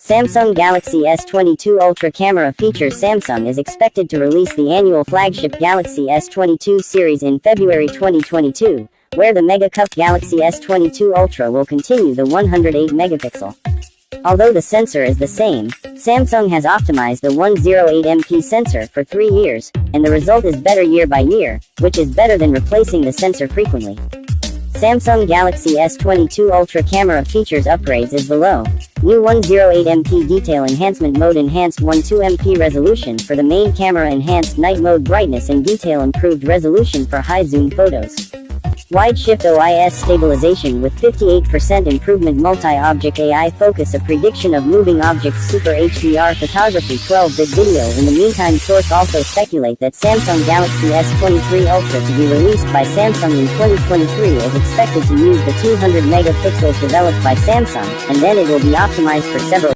Samsung Galaxy S22 Ultra camera features. Samsung is expected to release the annual flagship Galaxy S22 series in February 2022, where the mega-cup Galaxy S22 Ultra will continue the 108-megapixel. Although the sensor is the same, Samsung has optimized the 108MP sensor for 3 years, and the result is better year by year, which is better than replacing the sensor frequently. Samsung Galaxy S22 Ultra camera features upgrades is below. New 108MP detail enhancement mode, enhanced 12MP resolution for the main camera, enhanced night mode brightness and detail, improved resolution for high zoom photos. Wide shift OIS stabilization with 58% improvement, multi-object AI focus, a prediction of moving objects, super HDR photography, 12-bit video. In the meantime, source also speculate that Samsung Galaxy S23 Ultra to be released by Samsung in 2023 is expected to use the 200 megapixels developed by Samsung, and then it will be optimized for several